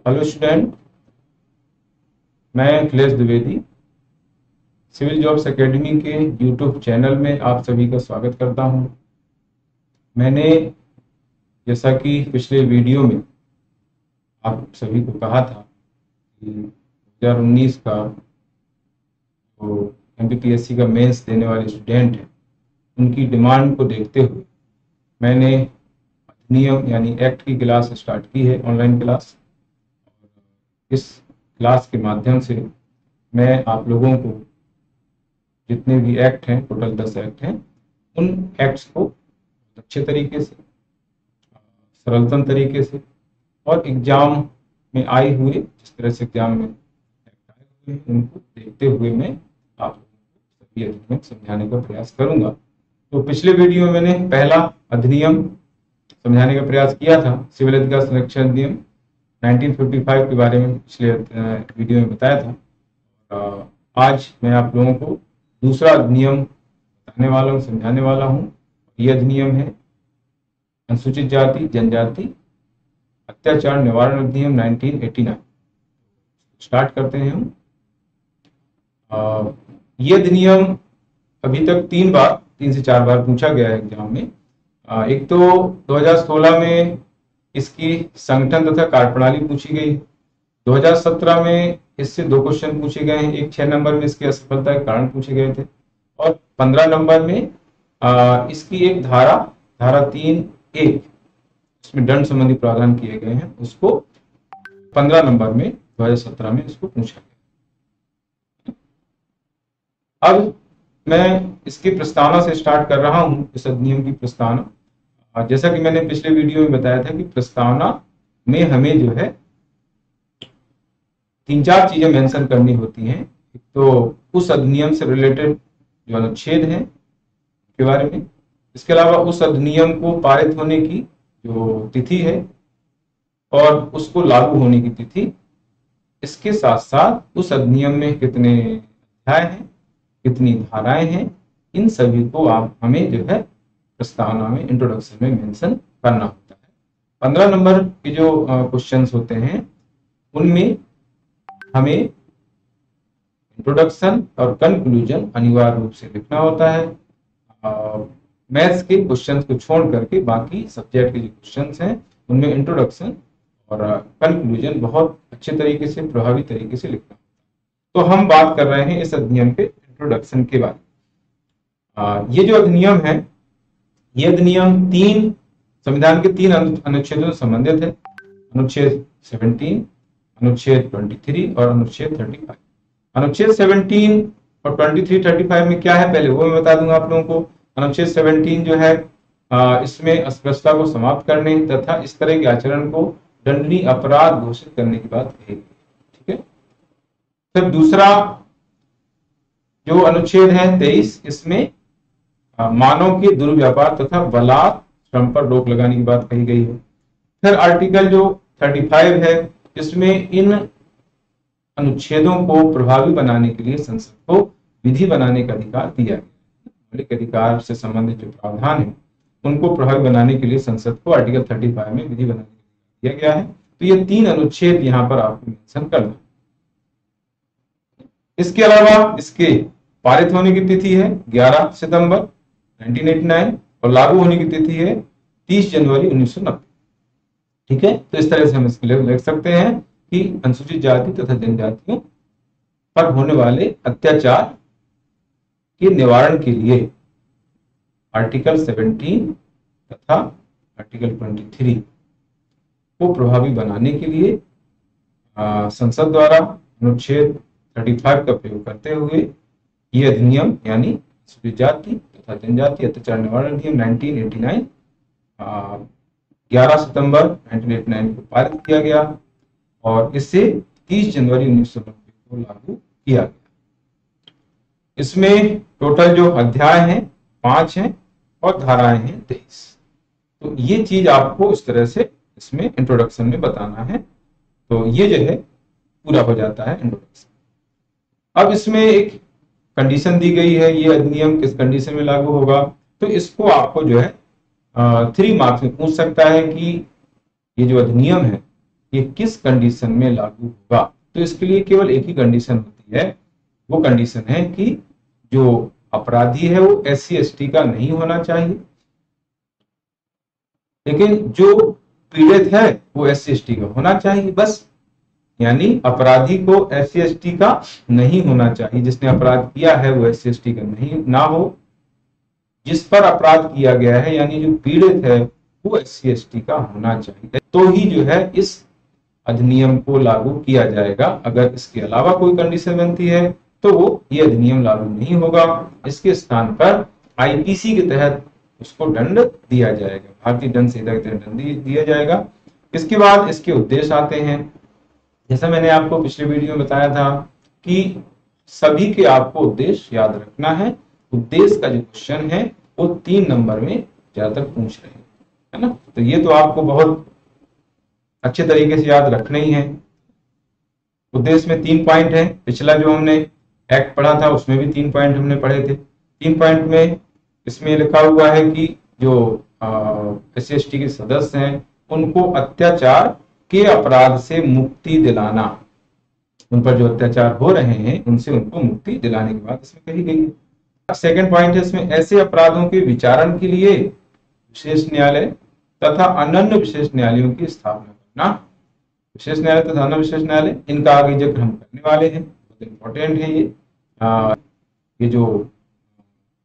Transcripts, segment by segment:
Hello student, मैं Akhilesh Dwivedi Civil Jobs Academy के YouTube channel में आप सभी का स्वागत करता हूं। मैंने जैसा कि पिछले वीडियो में आप सभी को कहा था कि 2019 का जो एमपीपीएससी का मेंस देने वाले स्टूडेंट हैं उनकी डिमांड को देखते हुए मैंने अधिनियम यानी एक्ट की क्लास स्टार्ट की है, ऑनलाइन क्लास। इस क्लास के माध्यम से मैं आप लोगों को जितने भी एक्ट हैं, टोटल 10 एक्ट हैं, उन एक्ट्स को अच्छे तरीके से, सरलतम तरीके से और एग्जाम में आए हुए, जिस तरह से एग्जाम में एक्ट आए हुए उनको देखते हुए मैं आप लोगों को सभी अधिनियम समझाने का प्रयास करूंगा। तो पिछले वीडियो में मैंने पहला अधिनियम समझाने का प्रयास किया था, सिविल अधिकार संरक्षण अधिनियम 1955 के बारे में पिछले वीडियो में बताया था। आज मैं आप लोगों को दूसरा अधिनियम बताने वाला हूँ, समझाने वाला हूँ। ये अधिनियम है अनुसूचित जाति जनजाति अत्याचार निवारण अधिनियम 1989। स्टार्ट करते हैं हम। ये अधिनियम अभी तक 3 से 4 बार पूछा गया है एग्जाम में। एक तो 2016 में इसकी संगठन तथा कार्यप्रणाली पूछी गई। 2017 में इससे 2 क्वेश्चन पूछे गए हैं। एक 6 नंबर में इसकी असफलता के कारण पूछे गए थे और 15 नंबर में इसकी एक धारा 3(1) इसमें दंड संबंधी प्रावधान किए गए हैं, उसको 15 नंबर में 2017 में इसको पूछा गया। अब मैं इसकी प्रस्तावना से स्टार्ट कर रहा हूं, इस अधिनियम की प्रस्तावना। जैसा कि मैंने पिछले वीडियो में बताया था कि प्रस्तावना में हमें जो है 3-4 चीजें मेंशन करनी होती हैं। एक तो उस अधिनियम से रिलेटेड जो अनुच्छेद है के बारे में, इसके अलावा उस अधिनियम को पारित होने की जो तिथि है और उसको लागू होने की तिथि, इसके साथ साथ उस अधिनियम में कितने अध्याय हैं, कितनी धाराएं हैं, इन सभी को आप हमें जो है प्रस्तावना में, इंट्रोडक्शन में मेंशन करना होता है। 15 नंबर के जो क्वेश्चंस होते हैं उनमें हमें इंट्रोडक्शन और कंक्लूजन अनिवार्य रूप से लिखना होता है। मैथ्स के क्वेश्चंस को छोड़ करके बाकी सब्जेक्ट के जो क्वेश्चंस हैं उनमें इंट्रोडक्शन और कंक्लूजन बहुत अच्छे तरीके से, प्रभावी तरीके से लिखना होता है। तो हम बात कर रहे हैं इस अधिनियम के इंट्रोडक्शन के बारे में। ये जो अधिनियम है, ये अधिनियम संविधान के 3 अनुच्छेदों से संबंधित है। अनुच्छेद 17, अनुच्छेद 23 और अनुच्छेद 35। अनुच्छेद 17 और 23-35 में क्या है पहले वो मैं बता दूंगा आप लोगों को। अनुच्छेद 17 जो है इसमें अस्पृश्यता को समाप्त करने तथा इस तरह के आचरण को दंडनीय अपराध घोषित करने की बात कही गई। ठीक है। फिर दूसरा जो अनुच्छेद है 23, इसमें मानव के दुर्व्यापार तथा बलात् श्रम पर रोक लगाने की बात कही गई है। फिर आर्टिकल जो 35 है, इसमें इन अनुच्छेदों को प्रभावी बनाने के लिए संसद को विधि बनाने का अधिकार दिया गया। मौलिक अधिकार से संबंधित जो प्रावधान है उनको प्रभावी बनाने के लिए संसद को आर्टिकल 35 में विधि बनाने का दिया गया है। तो ये 3 अनुच्छेद यहाँ पर आपको मेंशन करना। इसके अलावा इसके पारित होने की तिथि है 11 सितंबर 1989 और लागू होने की तिथि है 30 जनवरी 1990। ठीक है। तो इस तरह से हम इसके लिए लिख सकते हैं कि अनुसूचित जाति तथा जनजातियों पर होने वाले अत्याचार के निवारण के लिए आर्टिकल 17 तथा आर्टिकल 23 को प्रभावी बनाने के लिए संसद द्वारा अनुच्छेद 35 का प्रयोग करते हुए ये अधिनियम यानी अनुसूचित जाति तथा जनजाति अत्याचार निवारण अधिनियम 1989 11 सितंबर 1989 को पारित किया गया और इससे 30 जनवरी 1990 को लागू किया गया। इसमें टोटल जो अध्याय हैं 5 हैं और धाराएं हैं 23। तो ये चीज आपको इस तरह से इसमें इंट्रोडक्शन में बताना है। तो ये जो है पूरा हो जाता है इंट्रोडक्शन। अब इसमें एक कंडीशन दी गई है, ये अधिनियम किस कंडीशन में लागू होगा। तो इसको आपको जो है 3 मार्क्स में पूछ सकता है कि ये जो अधिनियम है ये किस कंडीशन में लागू होगा। तो इसके लिए केवल एक ही कंडीशन होती है, वो कंडीशन है कि जो अपराधी है वो SC ST का नहीं होना चाहिए, लेकिन जो पीड़ित है वो SC ST का होना चाहिए, बस। यानी अपराधी को SC ST का नहीं होना चाहिए, जिसने अपराध किया है वो SC ST का नहीं ना हो, जिस पर अपराध किया गया है यानी जो पीड़ित है वो SC ST का होना चाहिए, तो ही जो है इस अधिनियम को लागू किया जाएगा। अगर इसके अलावा कोई कंडीशन बनती है तो वो ये अधिनियम लागू नहीं होगा, इसके स्थान पर IPC के तहत उसको दंड दिया जाएगा, भारतीय दंड संहिता के तहत दंड दिया जाएगा। इसके बाद इसके उद्देश्य आते हैं। जैसा मैंने आपको पिछले वीडियो में बताया था कि सभी के आपको उद्देश्य याद रखना है। उद्देश्य का जो क्वेश्चन है वो 3 नंबर में ज्यादातर पूछ रहे हैं, है ना। तो ये तो आपको बहुत अच्छे तरीके से याद रखना ही है। उद्देश्य में 3 पॉइंट है। पिछला जो हमने एक्ट पढ़ा था उसमें भी 3 पॉइंट हमने पढ़े थे। 3 पॉइंट में इसमें लिखा हुआ है कि जो SC ST के सदस्य हैं उनको अत्याचार के अपराध से मुक्ति दिलाना, उन पर जो अत्याचार हो रहे हैं उनसे उनको मुक्ति दिलाने की बात इसमें कही गई है। सेकंड पॉइंट है इसमें ऐसे अपराधों के विचारण के लिए विशेष न्यायालय तथा अनन्य विशेष न्यायालयों की स्थापना करना। विशेष न्यायालय तथा अनन्य विशेष न्यायालय, इनका आगे जिक्र हम करने वाले हैं, बहुत इंपॉर्टेंट है ये जो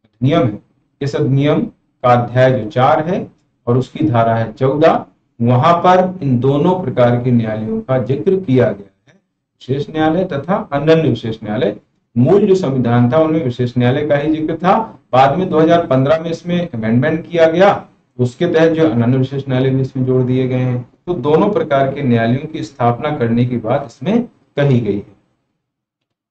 अधिनियम है, इस अधिनियम का अध्याय जो 4 है और उसकी धारा है 14, वहां पर इन दोनों प्रकार के न्यायालयों का जिक्र किया गया है, विशेष न्यायालय तथा अनन्य विशेष न्यायालय। मूल जो संविधान था उनमें विशेष न्यायालय का ही जिक्र था, बाद में 2015 में इसमें अमेंडमेंट किया गया, उसके तहत जो अनन्य विशेष न्यायालय भी इसमें जोड़ दिए गए हैं। तो दोनों प्रकार के न्यायालयों की स्थापना करने की बात इसमें कही गई है।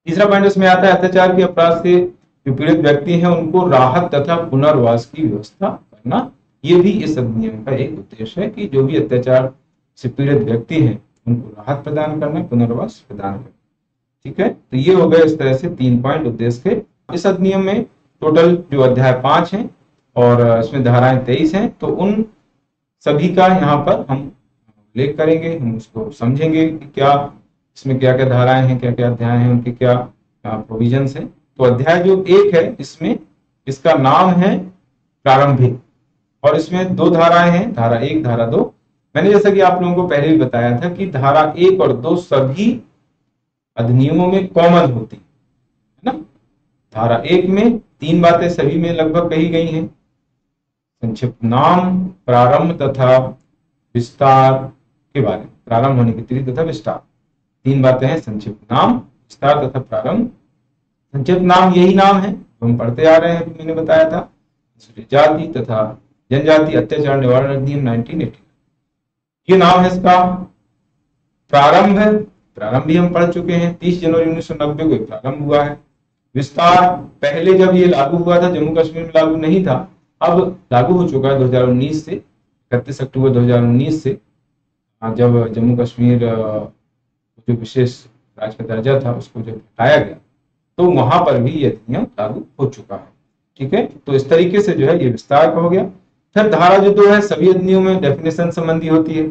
तीसरा पॉइंट इसमें आता है अत्याचार के अपराध से जो पीड़ित व्यक्ति हैं उनको राहत तथा पुनर्वास की व्यवस्था करना। ये भी इस अधिनियम का एक उद्देश्य है कि जो भी अत्याचार से पीड़ित व्यक्ति हैं उनको राहत प्रदान करना, पुनर्वास प्रदान करना। ठीक है, तो ये हो गए इस तरह से 3 पॉइंट उद्देश्य के। इस अधिनियम में टोटल जो अध्याय 5 है और इसमें धाराएं 23 हैं, तो उन सभी का यहाँ पर हम उल्लेख करेंगे, हम उसको समझेंगे कि क्या इसमें क्या क्या धाराएं हैं, क्या क्या अध्याय हैं, उनके क्या प्रोविजंस हैं। तो अध्याय जो 1 है इसमें इसका नाम है प्रारंभिक, और इसमें 2 धाराएं हैं, धारा 1 धारा 2। मैंने जैसा कि आप लोगों को पहले भी बताया था कि धारा 1 और 2 सभी अधिनियमों में कॉमन होती है ना। धारा 1 में 3 बातें सभी में लगभग कही गई हैं, संक्षिप्त नाम, प्रारंभ तथा विस्तार के बारे में। प्रारंभ होने की तिथि तथा विस्तार, 3 बातें हैं, संक्षिप्त नाम, विस्तार तथा प्रारंभ। संक्षिप्त नाम यही नाम है हम पढ़ते आ रहे हैं, मैंने बताया था, जाति तथा जनजाति अत्याचार निवारण अधिनियम 1980, ये नाम है इसका। प्रारंभ है, प्रारंभ भी हम पढ़ चुके हैं, 30 जनवरी 1990 को प्रारंभ हुआ है। विस्तार पहले जब ये लागू हुआ था जम्मू कश्मीर में लागू नहीं था, अब लागू हो चुका है 2019 से, 31 अक्टूबर 2019 से, जब जम्मू कश्मीर जो विशेष राज्य का दर्जा था उसको जब हटाया गया तो वहां पर भी ये अधिनियम लागू हो चुका है। ठीक है, तो इस तरीके से जो है ये विस्तार का हो गया। फिर धारा जो 2 है सभी अधिनियमों में डेफिनेशन संबंधी होती है।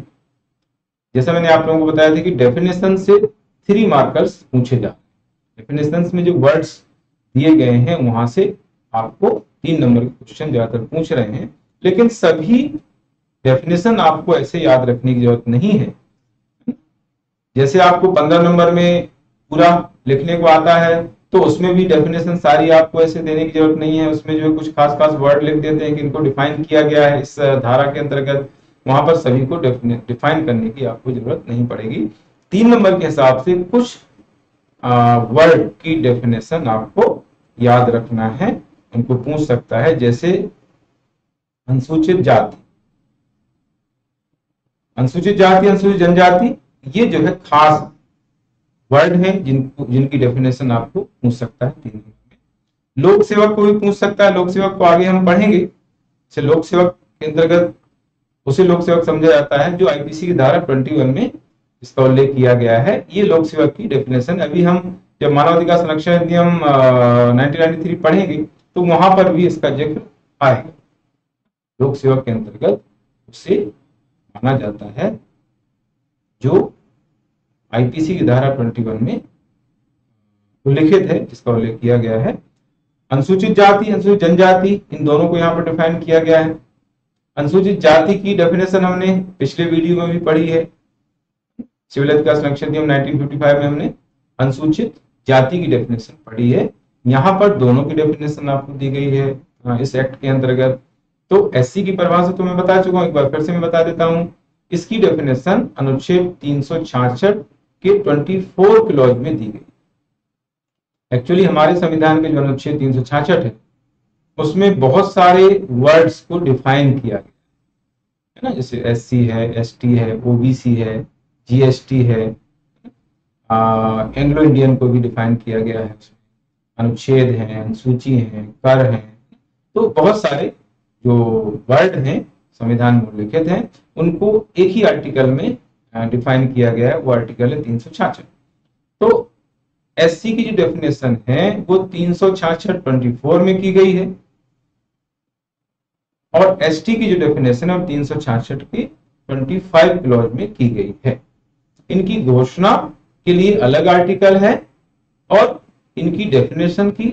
जैसा मैंने आप लोगों को बताया था कि डेफिनेशन से 3 मार्कर्स पूछे जाते हैं। डेफिनेशन में जो वर्ड्स दिए गए हैं वहां से आपको 3 नंबर के क्वेश्चन ज्यादातर पूछ रहे हैं, लेकिन सभी डेफिनेशन आपको ऐसे याद रखने की जरूरत नहीं है। जैसे आपको 15 नंबर में पूरा लिखने को आता है तो उसमें भी डेफिनेशन सारी आपको ऐसे देने की जरूरत नहीं है, उसमें जो कुछ खास खास वर्ड लिख देते हैं कि इनको डिफाइन किया गया है इस धारा के अंतर्गत, वहां पर सभी को डिफाइन करने की आपको जरूरत नहीं पड़ेगी। 3 नंबर के हिसाब से कुछ वर्ड की डेफिनेशन आपको याद रखना है, उनको पूछ सकता है। जैसे अनुसूचित जाति, अनुसूचित जाति, अनुसूचित जनजाति, ये जो है खास वर्ड है जिनकी डेफिनेशन आपको पूछ सकता है 3 नंबर में। लोक सेवक को भी पूछ सकता है, लोक सेवक को आगे हम पढ़ेंगे। जैसे लोक सेवक के अंतर्गत उसे लोक सेवक समझा जाता है जो IPC की धारा 21 में इसका उल्लेख किया गया है। ये लोक सेवक की डेफिनेशन अभी हम जब मानवाधिकार संरक्षण अधिनियम 1993 पढ़ेंगे तो वहां पर भी इसका जिक्र आएगा। लोक सेवक के अंतर्गत उसे माना जाता है जो आईपीसी की धारा 21 में उल्लिखित है, जिसका उल्लेख किया गया है। अनुसूचित जाति, अनुसूचित जनजाति, इन दोनों को यहाँ पर डिफाइन किया गया है। अनुसूचित जाति की डेफिनेशन हमने पिछले वीडियो में भी पढ़ी है। सिविल एथिक्स संरक्षण नियम 1955 में हमने अनुसूचित जाति की डेफिनेशन पढ़ी है। यहाँ पर दोनों की डेफिनेशन आपको दी गई है इस एक्ट के अंतर्गत। तो एससी की परिभाषा तो मैं बता चुका हूँ, एक बार फिर से मैं बता देता हूँ। इसकी डेफिनेशन अनुच्छेद 366 के 24 क्लॉज में दी गई। एक्चुअली हमारे संविधान के जो अनुच्छेद 366 है उसमें बहुत सारे वर्ड्स को डिफाइन किया गया है ना, जैसे एससी है, एसटी है, ओबीसी है, जीएसटी है, एंग्लो इंडियन को भी डिफाइन किया गया है। अनुच्छेद हैं, अनुसूची हैं, कर हैं, तो बहुत सारे जो वर्ड हैं संविधान में उल्लिखित हैं उनको एक ही आर्टिकल में डिफाइन किया गया है, वो आर्टिकल है 366। तो एससी की जो डेफिनेशन है वो 366(24) में की गई है और एसटी की जो डेफिनेशन है 366 की 25 क्लॉज में की गई है। इनकी घोषणा के लिए अलग आर्टिकल है और इनकी डेफिनेशन की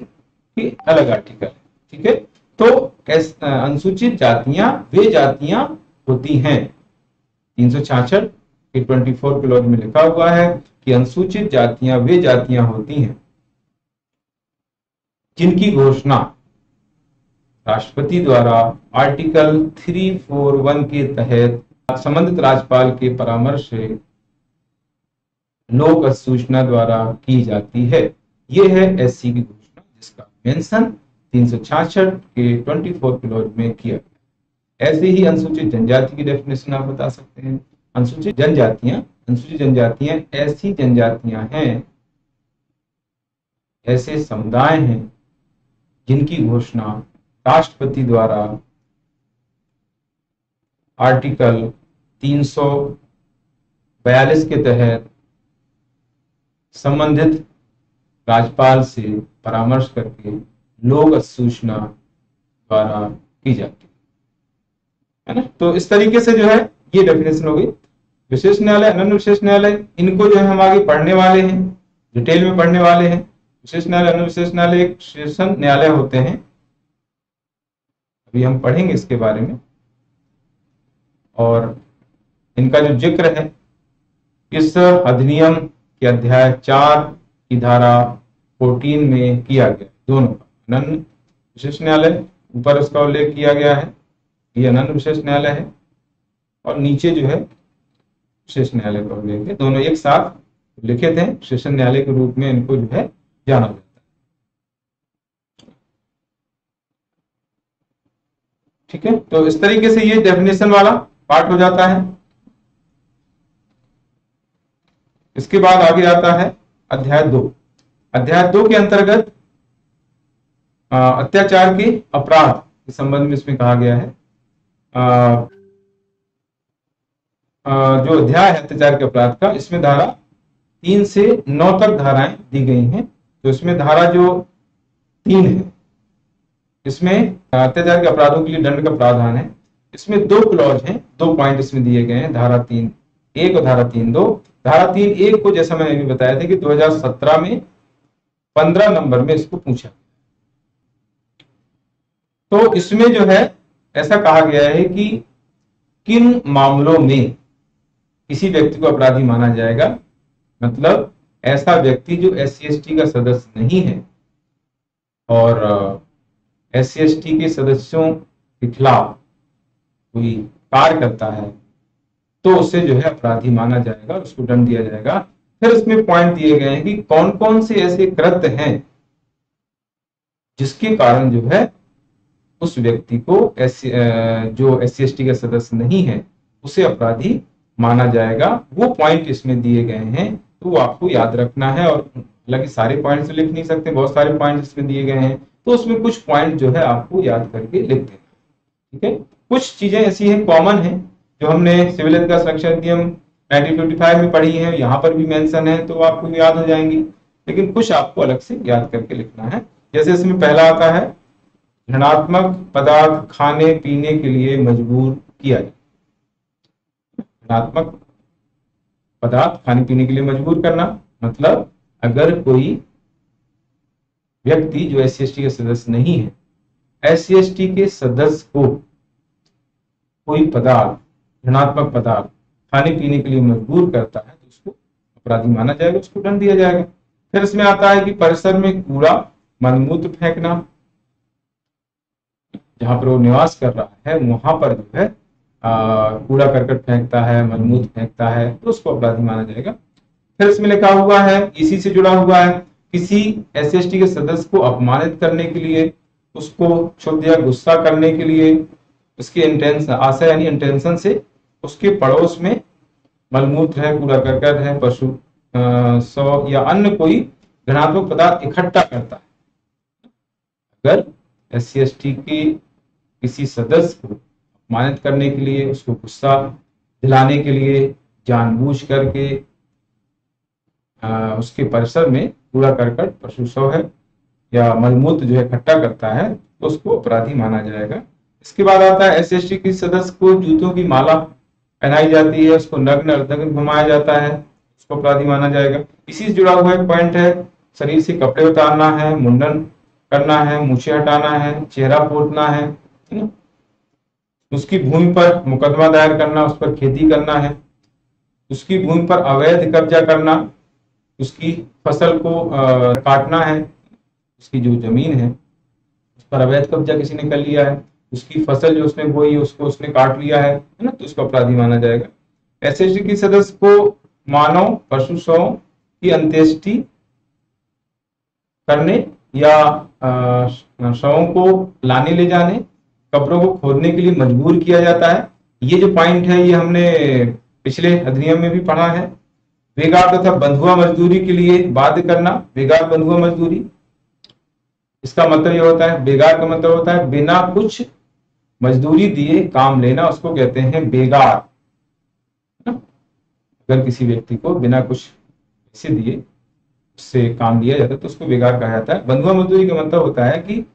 अलग आर्टिकल है। ठीक है, तो अनुसूचित जातियां वे जातियां होती हैं, 366 के 24 क्लॉज में लिखा हुआ है कि अनुसूचित जातियां वे जातियां होती हैं जिनकी घोषणा राष्ट्रपति द्वारा आर्टिकल 341 के तहत संबंधित राज्यपाल के परामर्श से लोक सूचना द्वारा की जाती है। यह है एससी की घोषणा, जिसका मेंशन 366 के 24 क्लॉज में किया गया। ऐसे ही अनुसूचित जनजाति की डेफिनेशन आप बता सकते हैं। अनुसूचित जनजातियां ऐसी जनजातियां हैं, ऐसे समुदाय हैं जिनकी घोषणा राष्ट्रपति द्वारा आर्टिकल 342 के तहत संबंधित राज्यपाल से परामर्श करके लोक सूचना द्वारा की जाती है ना। तो इस तरीके से जो है ये डेफिनेशन हो गई। विशेष न्यायालय, अनन्य विशेष न्यायालय, इनको जो है हम आगे पढ़ने वाले हैं, डिटेल में पढ़ने वाले हैं। विशेष न्यायालय, अनन्य विशेष न्यायालय एक सेशन न्यायालय होते हैं, अभी हम पढ़ेंगे इसके बारे में। और इनका जो जिक्र है इस अधिनियम के अध्याय 4 की धारा 14 में किया गया। दोनों का अनन्य विशेष न्यायालय, ऊपर उसका उल्लेख किया गया है, ये अनन्य विशेष न्यायालय है, और नीचे जो है विशेष न्यायालय का उल्लेख है। दोनों एक साथ लिखित हैं, सेशन न्यायालय के रूप में इनको जो है जाना जाता है। ठीक है, तो इस तरीके से ये डेफिनेशन वाला पार्ट हो जाता है। इसके बाद आगे आता है अध्याय 2। अध्याय 2 के अंतर्गत अत्याचार के अपराध के संबंध में इसमें कहा गया है। जो अध्याय है अत्याचार के अपराध का, इसमें धारा 3 से 9 तक धाराएं दी गई हैं। तो इसमें धारा जो 3 है, इसमें अत्याचार के अपराधों के लिए दंड का प्रावधान है। इसमें 2 क्लॉज हैं, 2 पॉइंट इसमें दिए गए हैं, धारा 3(1) और धारा 3(2). धारा 3(1) को जैसा मैंने अभी बताया था कि 2017 में 15 नंबर में इसको पूछा। तो इसमें जो है ऐसा कहा गया है कि किन मामलों में किसी व्यक्ति को अपराधी माना जाएगा। मतलब ऐसा व्यक्ति जो SC/ST का सदस्य नहीं है और SC/ST के सदस्यों के खिलाफ कोई कार्य करता है तो उसे जो है अपराधी माना जाएगा, उसको दंड दिया जाएगा। फिर इसमें पॉइंट दिए गए हैं कि कौन कौन से ऐसे कृत्य हैं जिसके कारण जो है उस व्यक्ति को जो SC/ST का सदस्य नहीं है उसे अपराधी माना जाएगा। वो पॉइंट इसमें दिए गए हैं, तो वो आपको याद रखना है। और हालांकि सारे पॉइंट्स लिख नहीं सकते, बहुत सारे पॉइंट्स इसमें दिए गए हैं, तो उसमें कुछ पॉइंट जो है आपको याद करके लिख देना। ठीक है, कुछ चीजें ऐसी हैं, कॉमन है, जो हमने सिविल एथिक्स संरक्षण अधिनियम 1955 में पढ़ी है, यहाँ पर भी मेंशन है, तो आपको याद हो जाएंगी। लेकिन कुछ आपको अलग से याद करके लिखना है। जैसे इसमें पहला आता है, घृणात्मक पदार्थ खाने पीने के लिए मजबूर किया जाए। घृणात्मक पदार्थ खाने पीने के लिए मजबूर करना, मतलब अगर कोई व्यक्ति जो SC/ST के सदस्य नहीं है, SC/ST के सदस्य को कोई पदार्थ, ऋणात्मक पदार्थ खाने पीने के लिए मजबूर करता है तो उसको अपराधी माना जाएगा, उसको दंड दिया जाएगा। फिर इसमें आता है कि परिसर में कूड़ा मलमूत्र फेंकना, जहां पर वो निवास कर रहा है वहां पर जो है कूड़ा करकट फेंकता है, मलमूत्र फेंकता है, तो उसको अपराधी माना जाएगा। फिर इसमें लिखा हुआ है, इसी से जुड़ा हुआ है, किसी SC/ST के सदस्य को अपमानित करने के लिए, उसको क्षुब्ध या गुस्सा करने के लिए, उसके इंटेंशन, आशय यानी इंटेंशन से उसके पड़ोस में मलमूत्र है, कूड़ा करकट है, पशु शव या अन्य कोई घृणात्मक पदार्थ इकट्ठा करता है। अगर SC/ST के किसी सदस्य को अपमानित करने के लिए, उसको गुस्सा दिलाने के लिए जानबूझ करके उसके परिसर में कूड़ा करकट, पशु शव है या मलमूत्र जो है इकट्ठा करता है तो उसको अपराधी माना जाएगा। इसके बाद आता है SC/ST के सदस्य को जूतों की माला पहनाई जाती है, उसको नग्न अर्धनग्न घुमाया जाता है, उसको अपराधी माना जाएगा। इसी से जुड़ा हुआ एक पॉइंट है, शरीर से कपड़े उतारना है, मुंडन करना है, मूछें हटाना है, चेहरा पोतना है ना? उसकी भूमि पर मुकदमा दायर करना, उस पर खेती करना है, उसकी भूमि पर अवैध कब्जा करना, उसकी फसल को काटना है, उसकी जो जमीन है उस पर अवैध कब्जा किसी ने कर लिया है, उसकी फसल जो उसने बोई है उसको उसने काट लिया है ना, तो उसको अपराधी माना जाएगा। SC/ST के सदस्य को मानव पशु शवों की अंत्येष्टि करने या शवों को लाने ले जाने, कब्रों को खोदने के लिए मजबूर किया जाता है। ये जो पॉइंट है ये हमने पिछले अधिनियम में भी पढ़ा है। बेगार तथा बंधुआ मजदूरी के लिए बाध्य करना, बेगार बंधुआ मजदूरी, इसका मतलब ये होता है, बेगार का मतलब होता है बिना कुछ मजदूरी दिए काम लेना, उसको कहते हैं बेगार। अगर किसी व्यक्ति को बिना कुछ पैसे दिए उससे काम लिया जाता है तो उसको बेगार कहा जाता है। बंधुआ मजदूरी का मतलब होता है कि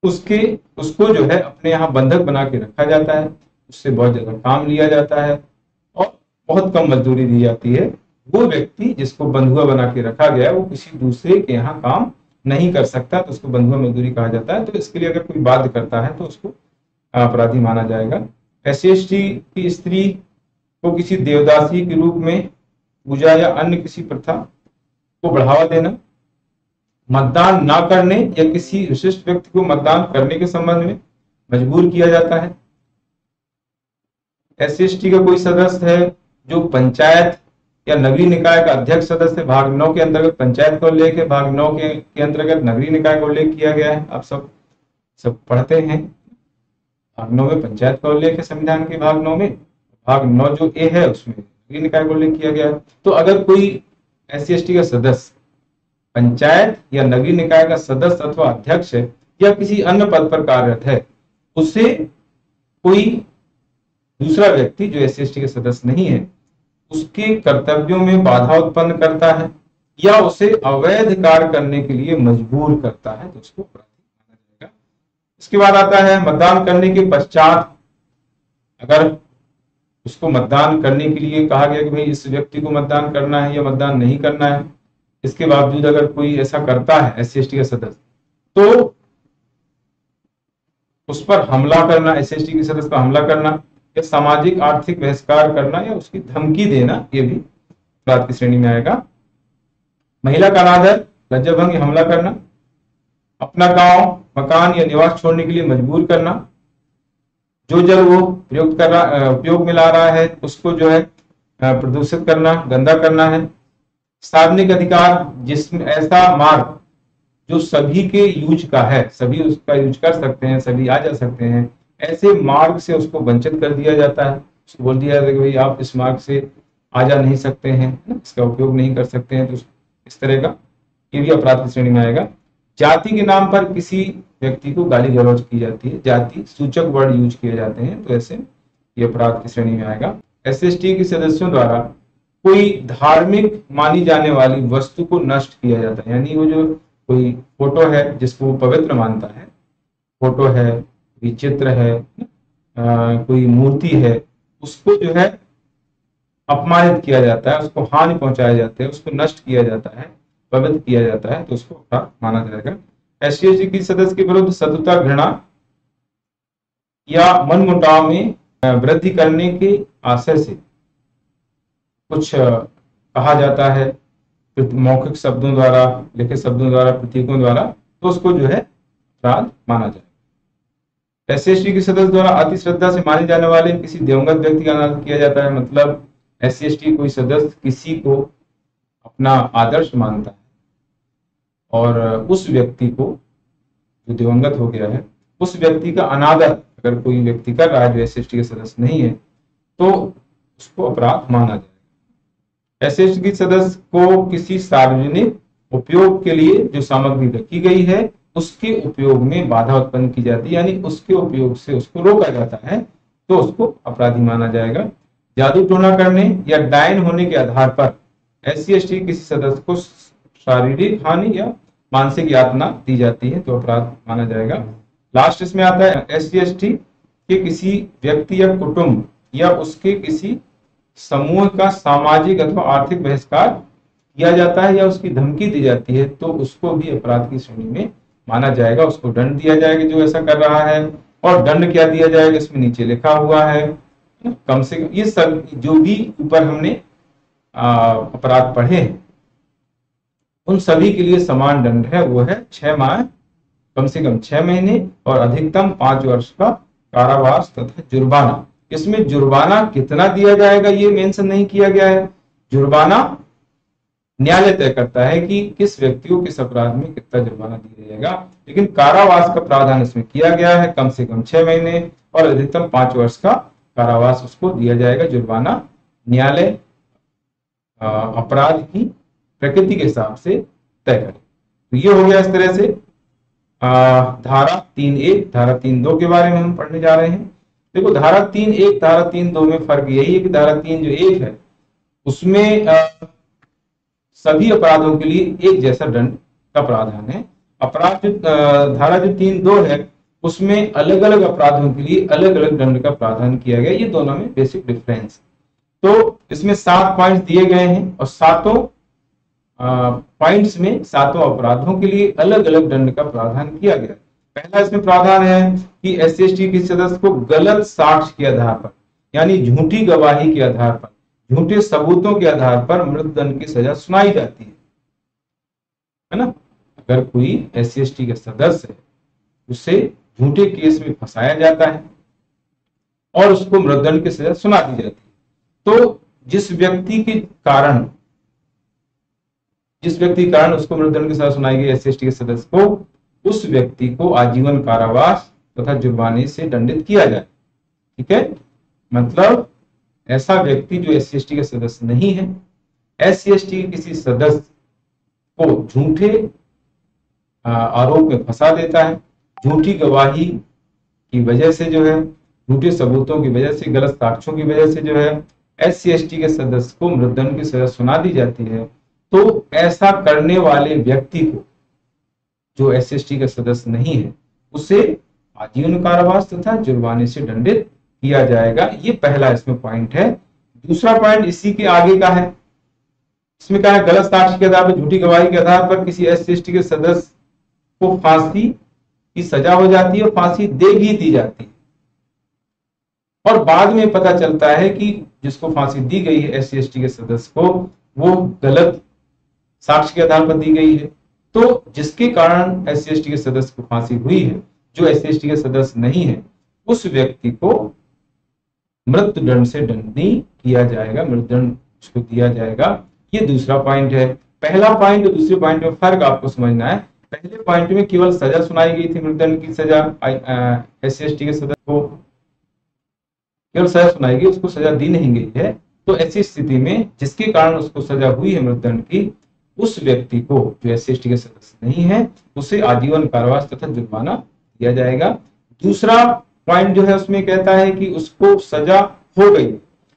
उसको जो है अपने यहाँ बंधक बना के रखा जाता है, उससे बहुत ज्यादा काम लिया जाता है और बहुत कम मजदूरी दी जाती है। वो व्यक्ति जिसको बंधुआ बना के रखा गया है वो किसी दूसरे के यहाँ काम नहीं कर सकता, तो उसको बंधुआ मजदूरी कहा जाता है। तो इसके लिए अगर कोई बाध्य करता है तो उसको अपराधी माना जाएगा। SC/ST की स्त्री को किसी देवदासी के रूप में पूजा या अन्य किसी प्रथा को बढ़ावा देना, मतदान ना करने या किसी विशिष्ट व्यक्ति को मतदान करने के संबंध में मजबूर किया जाता है। SC/ST का कोई सदस्य है जो पंचायत या नगरीय निकाय का अध्यक्ष सदस्य है, भाग 9 के अंतर्गत पंचायत का उल्लेख है, भाग 9 के अंतर्गत नगरीय निकाय का उल्लेख किया गया है। आप सब पढ़ते हैं, भाग 9 में पंचायत का उल्लेख है, संविधान के भाग 9 में, भाग 9 जो ए है उसमें नगरीय निकाय का उल्लेख किया गया है। तो अगर कोई SC/ST का सदस्य पंचायत या नगरीय निकाय का सदस्य अथवा अध्यक्ष है या किसी अन्य पद पर कार्यरत है, उसे कोई दूसरा व्यक्ति जो SC/ST के सदस्य नहीं है उसके कर्तव्यों में बाधा उत्पन्न करता है या उसे अवैध कार्य करने के लिए मजबूर करता है तो उसको अपराधी माना जाएगा। इसके बाद आता है मतदान करने के पश्चात, अगर उसको मतदान करने के लिए कहा गया कि भाई इस व्यक्ति को मतदान करना है या मतदान नहीं करना है, इसके बावजूद अगर कोई ऐसा करता है SC/ST का सदस्य तो उस पर हमला करना, SC/ST के सदस्य पर हमला करना या सामाजिक आर्थिक बहिष्कार करना या उसकी धमकी देना, ये भी अपराध की श्रेणी में आएगा। महिला का अनादर, लज्जाभंग या हमला करना, अपना गांव, मकान या निवास छोड़ने के लिए मजबूर करना, जो जल वो उपयोग में ला रहा है उसको जो है प्रदूषित करना, गंदा करना है। सार्वजनिक अधिकार, जिसमें ऐसा मार्ग जो सभी के यूज का है, सभी उसका यूज कर सकते हैं, सभी आ जा सकते हैं, ऐसे मार्ग से उसको वंचित कर दिया जाता है। उसको बोल दिया जाता है कि भाई आप इस मार्ग से आ जा नहीं सकते हैं, इसका उपयोग नहीं कर सकते हैं, तो इस तरह का ये भी अपराध की श्रेणी में आएगा। जाति के नाम पर किसी व्यक्ति को गाली गलौज की जाती है, जाति सूचक वर्ड यूज किए जाते हैं, तो ऐसे ये अपराध की श्रेणी में आएगा। SC/ST के सदस्यों द्वारा कोई धार्मिक मानी जाने वाली वस्तु को नष्ट किया जाता है, यानी वो जो कोई फोटो है जिसको वो पवित्र मानता है, फोटो है, कोई चित्र है, कोई मूर्ति है, उसको जो है अपमानित किया जाता है, उसको हानि पहुंचाया जाता है, उसको नष्ट किया जाता है, पवित्र किया जाता है, तो उसको अपराध माना जाएगा। एससी की सदस्य के विरुद्ध शत्रुता, घृणा या मनमुटाव में वृद्धि करने के आशय से कुछ कहा जाता है, मौखिक शब्दों द्वारा, लिखित शब्दों द्वारा, प्रतीकों द्वारा, तो उसको जो है अपराध माना जाएगा। एससी की सदस्य द्वारा अति श्रद्धा से माने जाने वाले किसी दिवंगत व्यक्ति का अनादर किया जाता है। मतलब एससी कोई सदस्य किसी को अपना आदर्श मानता है और उस व्यक्ति को, जो दिवंगत हो गया है, उस व्यक्ति का अनादर अगर कोई व्यक्ति कर रहा है जो एससी के सदस्य नहीं है, तो उसको अपराध माना जाएगा। एससी की सदस्य को किसी सार्वजनिक उपयोग के लिए जो सामग्री रखी गई है उसके उपयोग में बाधा उत्पन्न की जाती है, यानी उसके उपयोग से उसको रोका जाता है, तो उसको अपराधी माना जाएगा। जादू टोना करने या डायन होने के आधार पर एससी किसी सदस्य को शारीरिक हानि या मानसिक यातना दी जाती है, तो अपराध माना जाएगा। लास्ट इसमें आता है एससी के किसी व्यक्ति या कुटुंब या उसके किसी समूह का सामाजिक अथवा आर्थिक बहिष्कार किया जाता है या उसकी धमकी दी जाती है, तो उसको भी अपराध की श्रेणी में माना जाएगा। उसको दंड दिया जाएगा जो ऐसा कर रहा है। और दंड क्या दिया जाएगा इसमें नीचे लिखा हुआ है, कम से कम ये सब जो भी ऊपर हमने अपराध पढ़े उन सभी के लिए समान दंड है, वो है 6 माह, कम से कम 6 महीने और अधिकतम 5 वर्ष का कारावास तथा जुर्माना। इसमें जुर्माना कितना दिया जाएगा ये मेंशन नहीं किया गया है। जुर्माना न्यायालय तय करता है कि किस व्यक्ति को किस अपराध में कितना जुर्माना दिया जाएगा, लेकिन कारावास का प्रावधान इसमें किया गया है। कम से कम 6 महीने और अधिकतम 5 वर्ष का कारावास उसको दिया जाएगा। जुर्माना न्यायालय अपराध की प्रकृति के हिसाब से तय करे। तो ये हो गया इस तरह से धारा 3(1), धारा 3(2) के बारे में हम पढ़ने जा रहे हैं। देखो धारा 3(1), धारा 3(2) में फर्क यही है कि धारा 3(1) है उसमें सभी अपराधों के लिए एक जैसा दंड का प्रावधान है। अपराध धारा जो 3(2) है उसमें अलग अलग अपराधों के लिए अलग अलग दंड का प्रावधान किया गया। ये दोनों में बेसिक डिफरेंस। तो इसमें 7 पॉइंट दिए गए हैं और सातों पॉइंट्स में सातों अपराधों के लिए अलग अलग दंड का प्रावधान किया गया। पहला इसमें प्रावधान है कि एससी की सदस्य को गलत साक्ष्य के आधार पर, यानी झूठी गवाही के आधार पर, झूठे सबूतों के आधार पर मृत्युदंड की सजा सुनाई जाती है ना। अगर कोई एससी का सदस्य है उसे झूठे केस में फंसाया जाता है और उसको मृत्युदंड की सजा सुना दी जाती है, तो जिस व्यक्ति के कारण उसको मृत्युदंड की सजा सुनाई गई एससी के सदस्य को, उस व्यक्ति को आजीवन कारावास तथा जुर्माने से दंडित किया जाए। ठीक है, मतलब ऐसा व्यक्ति जो एससी का सदस्य नहीं है, एससी के किसी सदस्य को झूठे आरोप में फंसा देता है, झूठी गवाही की वजह से जो है, झूठे सबूतों की वजह से, गलत साक्ष्यों की वजह से जो है एससी के सदस्य को मृत्युदंड की सजा सुना दी जाती है, तो ऐसा करने वाले व्यक्ति को, जो एससी का सदस्य नहीं है, उसे आजीवन कारावास तथा जुर्माने से दंडित किया जाएगा। ये पहला इसमें पॉइंट है। दूसरा पॉइंट इसी के आगे का है। इसमें क्या है, गलत साक्ष्य के आधार पर, झूठी गवाही के आधार पर किसी एससी के सदस्य को फांसी की सजा हो जाती है और फांसी दे भी दी जाती है, और बाद में पता चलता है कि जिसको फांसी दी गई है एससी के सदस्य को, वो गलत साक्ष्य के आधार पर दी गई है। तो जिसके कारण एससी के सदस्य को फांसी हुई है, जो एससी के सदस्य नहीं है, उस व्यक्ति को मृत्युदंड से दंडनीय किया जाएगा, मृत्युदंड उसको दिया जाएगा। ये दूसरा पॉइंट है। पहला पॉइंट और दूसरे पॉइंट में फर्क आपको समझना है। पहले पॉइंट में केवल सजा सुनाई गई थी, मृत्युदंड की सजा एससी के सदस्य को केवल सजा सुनाई गई, उसको सजा दी नहीं गई है। तो ऐसी स्थिति में जिसके कारण उसको सजा हुई है मृत्युदंड की, उस व्यक्ति को, जो एससी के सदस्य नहीं है, उसे आजीवन कारावास तथा जुर्माना दिया जाएगा। दूसरा पॉइंट जो है उसमें कहता है कि उसको सजा हो गई,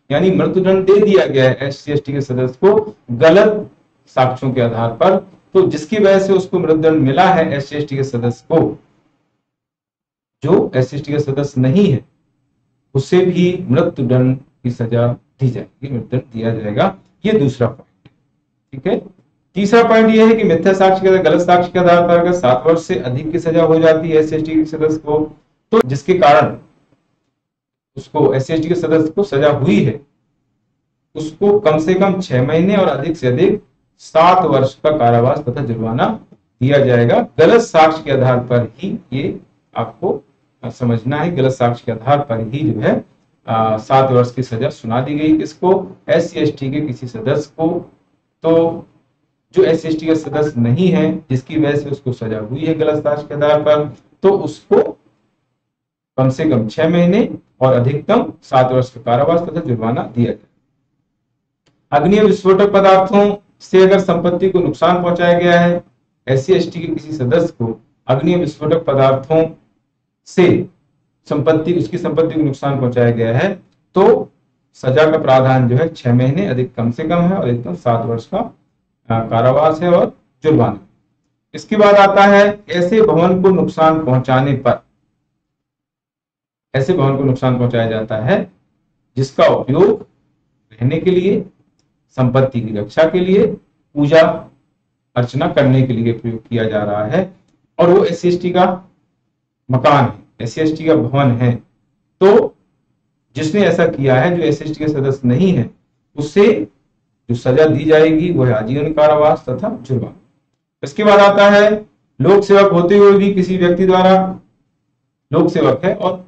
यानी मृत्युदंड दे दिया गया है एससी के सदस्य को गलत साक्ष्यों के आधार पर, तो जिसकी वजह से उसको मृत्युदंड मिला है एससी के सदस्य को, जो एससी के सदस्य नहीं है, उसे भी मृत्युदंड की सजा दी जाएगी, मृत्युदंड दिया जाएगा। ये दूसरा पॉइंट है। ठीक है। तीसरा पॉइंट ये है कि मिथ्या साक्ष्य के गलत साक्ष्य के आधार पर अगर 7 वर्ष से अधिक की सजा हो जाती है SC/ST के सदस्य को, तो जिसके कारण उसको SC/ST के सदस्य को सजा हुई है, उसको कम से कम 6 महीने और अधिक से अधिक 7 वर्ष का कारावास तथा जुर्माना दिया जाएगा। गलत साक्ष्य के आधार पर ही ये आपको समझना है, गलत साक्ष्य के आधार पर ही जो है 7 वर्ष की सजा सुना दी गई। किसको? SC/ST के किसी सदस्य को। तो जो SC/ST का सदस्य नहीं है, जिसकी वजह से उसको सजा हुई है गलत साक्ष्य के आधार पर, तो उसको कम से कम 6 महीने और अधिकतम 7 वर्ष का कारावास तथा जुर्माना दिया जाए। अग्नि विस्फोटक पदार्थों से अगर संपत्ति को नुकसान पहुंचाया गया है, SC/ST के किसी सदस्य को अग्नि विस्फोटक पदार्थों से उसकी संपत्ति को नुकसान पहुंचाया गया है, तो सजा का प्रावधान जो है 6 महीने अधिक कम से कम है और अधिकतम 7 वर्ष का कारावास है और जुर्माना। इसके बाद आता है ऐसे भवन को नुकसान पहुंचाने पर, ऐसे भवन को नुकसान पहुंचाया जाता है जिसका उपयोग रहने के लिए, संपत्ति की रक्षा के लिए, पूजा अर्चना करने के लिए प्रयोग किया जा रहा है, और वो SC/ST का मकान है, SC/ST का भवन है। तो जिसने ऐसा किया है, जो SC/ST के सदस्य नहीं है, उससे जो सजा दी जाएगी वो है आजीवन कारावास तथा जुर्माना। इसके बाद आता है लोक सेवक होते हुए भी किसी व्यक्ति द्वारा, लोक सेवक है और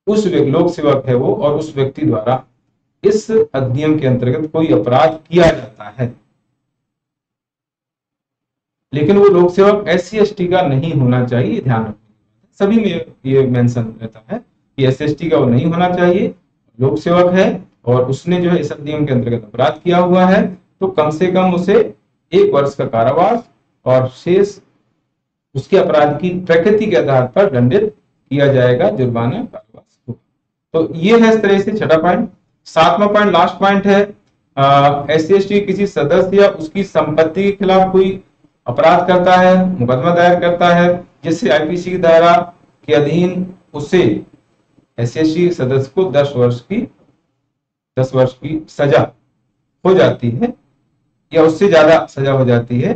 लोक सेवक है वो, और उस व्यक्ति द्वारा इस अधिनियम के अंतर्गत कोई अपराध किया जाता है, लेकिन वो लोक सेवक SC/ST का नहीं होना चाहिए। ध्यान रखना, सभी में ये मेंशन रहता है कि SC/ST का वो नहीं होना चाहिए, लोक सेवक है और उसने जो है इस अधिनियम के अंतर्गत अपराध किया हुआ है, तो कम से कम उसे 1 वर्ष का कारावास और शेष उसके अपराध की प्रकृति के आधार पर दंडित किया जाएगा, जुर्माना कारावास होगा। तो ये है इस तरह से छठा पॉइंट। 7वां पॉइंट लास्ट पॉइंट है, SC/ST किसी सदस्य या उसकी संपत्ति के खिलाफ कोई अपराध करता है, मुकदमा दायर करता है, जिससे IPC की धारा के अधीन उसे SC/ST सदस्य को 10 वर्ष की सजा हो जाती है या उससे ज्यादा सजा हो जाती है,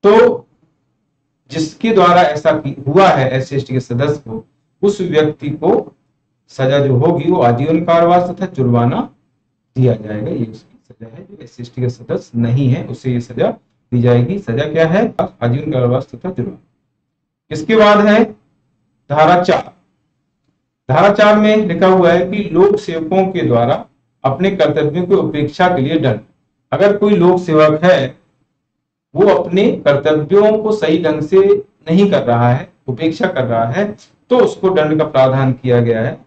तो जिसके द्वारा ऐसा हुआ है SC/ST के सदस्य को, उस व्यक्ति को सजा जो होगी वो आजीवन कारावास तथा जुर्माना दिया जाएगा। ये उसकी सजा है। जो SC/ST के सदस्य नहीं है उसे ये सजा दी जाएगी। सजा क्या है? आजीवन कारावास तथा जुर्माना। इसके बाद है धारा 4। धारा 4 में लिखा हुआ है कि लोक सेवकों के द्वारा अपने कर्तव्यों की उपेक्षा के लिए दंड। अगर कोई लोक सेवक है, वो अपने कर्तव्यों को सही ढंग से नहीं कर रहा है, उपेक्षा कर रहा है, तो उसको दंड का प्रावधान किया गया है।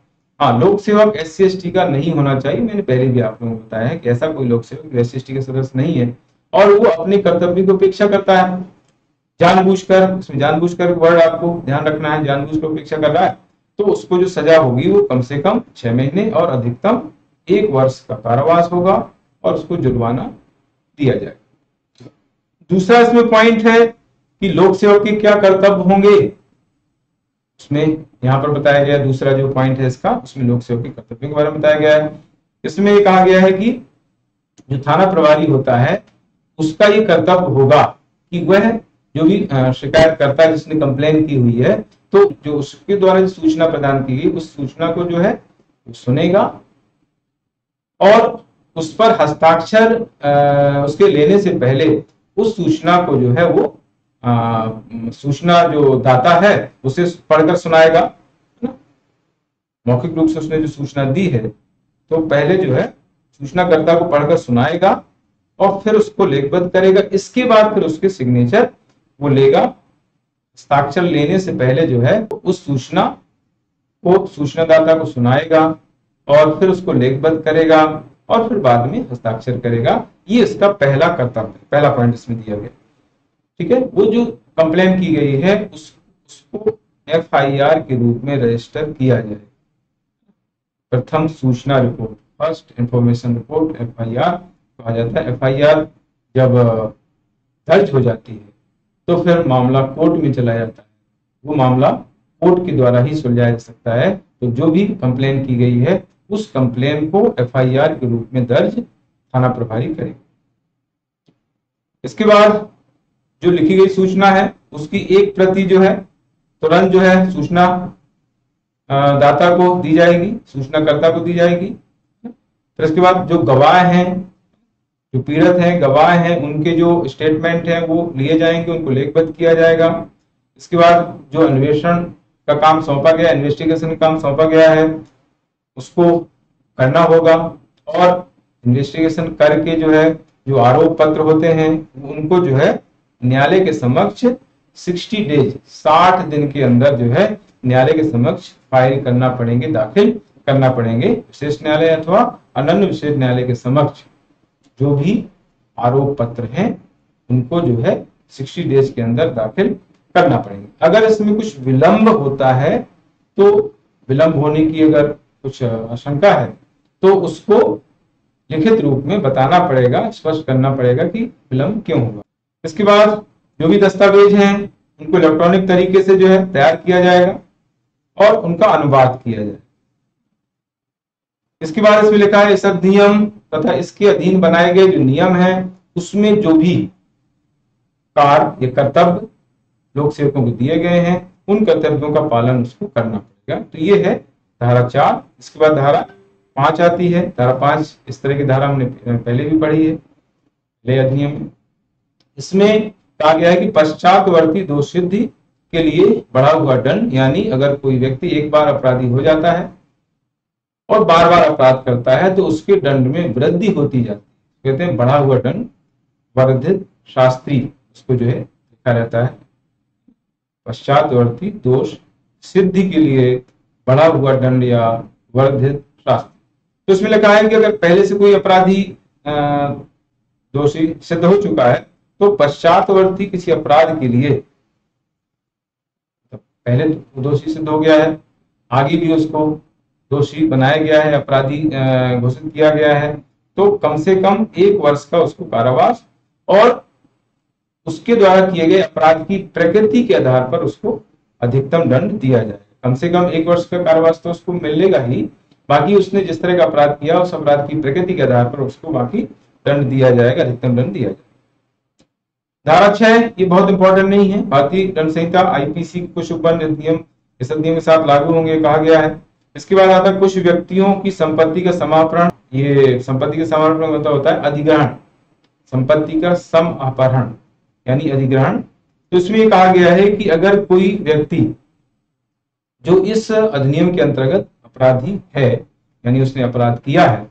हाँ, लोक सेवक SC/ST का नहीं होना चाहिए। मैंने पहले भी आप लोगों को बताया है कि ऐसा कोई लोक सेवक जो SC/ST के सदस्य नहीं है और वो अपने कर्तव्य की उपेक्षा करता है जानबूझकर, इसमें जानबूझकर वर्ड आपको ध्यान रखना है, जानबूझकर उपेक्षा कर रहा है, तो उसको जो सजा होगी वो कम से कम 6 महीने और अधिकतम 1 वर्ष का कारावास होगा और उसको जुर्माना दिया जाएगा। दूसरा इसमें पॉइंट है कि लोक सेवक के क्या कर्तव्य होंगे, उसमें यहां पर बताया गया। दूसरा जो पॉइंट है इसका, उसमें लोक सेवक के कर्तव्यों के बारे में बताया गया है। इसमें ये कहा गया है कि जो थाना प्रभारी होता है उसका ये कर्तव्य होगा कि वह जो भी शिकायत करता है, जिसने कंप्लेन की हुई है, तो जो उसके द्वारा जो सूचना प्रदान की गई उस सूचना को जो है सुनेगा और उस पर हस्ताक्षर उसके लेने से पहले उस सूचना को जो है वो सूचना जो दाता है उसे पढ़कर सुनाएगा। मौखिक रूप से उसने जो सूचना दी है तो पहले जो है सूचनाकर्ता को पढ़कर सुनाएगा और फिर उसको लेखबद्ध करेगा। इसके बाद फिर उसके सिग्नेचर वो लेगा। हस्ताक्षर लेने से पहले जो है उस सूचना को सूचनादाता को सुनाएगा और फिर उसको लेखबद्ध करेगा और फिर बाद में हस्ताक्षर करेगा। ये इसका पहला कर्तव्य, पहला पॉइंट इसमें दिया गया। ठीक है, वो जो कंप्लेन की गई है उसको FIR के रूप में रजिस्टर किया जाए। प्रथम सूचना report, first information report FIR कहा जाता है। FIR जब दर्ज हो जाती है तो फिर मामला कोर्ट में चला जाता है। वो मामला कोर्ट के द्वारा ही सुलझाया जा सकता है तो जो भी कंप्लेन की गई है उस कंप्लेन को एफआईआर के रूप में दर्ज थाना प्रभारी करेगा। इसके बाद जो लिखी गई सूचना है उसकी एक प्रति जो है तुरंत जो है सूचना दाता को दी जाएगी, सूचनाकर्ता को दी जाएगी। फिर इसके बाद जो गवाह हैं, जो पीड़ित हैं, गवाह हैं, उनके जो स्टेटमेंट हैं वो लिए जाएंगे, उनको लेखबद्ध किया जाएगा। इसके बाद जो अन्वेषण का काम सौंपा गया, इन्वेस्टिगेशन का काम सौंपा गया है, उसको करना होगा और इन्वेस्टिगेशन करके जो है जो आरोप पत्र होते हैं उनको जो है न्यायालय के समक्ष 60 डेज 60 दिन के अंदर जो है न्यायालय के समक्ष फाइल करना पड़ेंगे, दाखिल करना पड़ेंगे। विशेष न्यायालय अथवा अनन्य विशेष न्यायालय के समक्ष जो भी आरोप पत्र हैं उनको जो है 60 डेज के अंदर दाखिल करना पड़ेंगे। अगर इसमें कुछ विलंब होता है तो विलंब होने की अगर कुछ आशंका है तो उसको लिखित रूप में बताना पड़ेगा, स्पष्ट करना पड़ेगा कि विलंब क्यों हुआ। इसके बाद जो भी दस्तावेज हैं उनको इलेक्ट्रॉनिक तरीके से जो है तैयार किया जाएगा और उनका अनुवाद किया जाएगा। इसके बाद इसमें लिखा है इस अधिनियम तथा इसके अधीन बनाए गए जो नियम हैं उसमें जो भी कार्य या कर्तव्य लोक सेवकों को दिए गए हैं उन कर्तव्यों का पालन उसको करना पड़ेगा। तो ये है धारा 4। इसके बाद धारा 5 आती है। धारा 5 इस तरह की धारा हमने पहले भी पढ़ी है ले अधिनियम में। इसमें कहा गया है कि पश्चातवर्ती दोष सिद्धि के लिए बढ़ा हुआ दंड, यानी अगर कोई व्यक्ति एक बार अपराधी हो जाता है और बार बार अपराध करता है तो उसके दंड में वृद्धि होती जाती है, कहते हैं बढ़ा हुआ दंड, वर्धित शास्त्री उसको जो है लिखा रहता है। पश्चातवर्ती दोष सिद्धि के लिए बढ़ा हुआ दंड या वर्धित शास्त्री। तो इसमें लिखा है कि अगर पहले से कोई अपराधी दोषी सिद्ध हो चुका है तो पश्चातवर्ती किसी अपराध के लिए, तो पहले तो दोषी सिद्ध हो गया है, आगे भी उसको दोषी बनाया गया है, अपराधी घोषित किया गया है, तो कम से कम 1 वर्ष का उसको कारावास और उसके द्वारा किए गए अपराध की प्रकृति के आधार पर उसको अधिकतम दंड दिया जाएगा। कम से कम 1 वर्ष का कारावास तो उसको मिलेगा ही, बाकी उसने जिस तरह का अपराध किया उस अपराध की प्रकृति के आधार पर उसको बाकी दंड दिया जाएगा, अधिकतम दंड दिया जाएगा। धारा 6 ये बहुत इंपॉर्टेंट नहीं है। भारतीय दंड संहिता आईपीसी के कुछ उपबंध नियम इस अधिनियम के साथ लागू होंगे कहा गया है। इसके बाद आता है कुछ व्यक्तियों की संपत्ति का समापहरण। ये संपत्ति का समापहरण मतलब होता है अधिग्रहण, संपत्ति का समापहरण यानी अधिग्रहण। तो इसमें ये कहा गया है कि अगर कोई व्यक्ति जो इस अधिनियम के अंतर्गत अपराधी है, यानी उसने अपराध किया है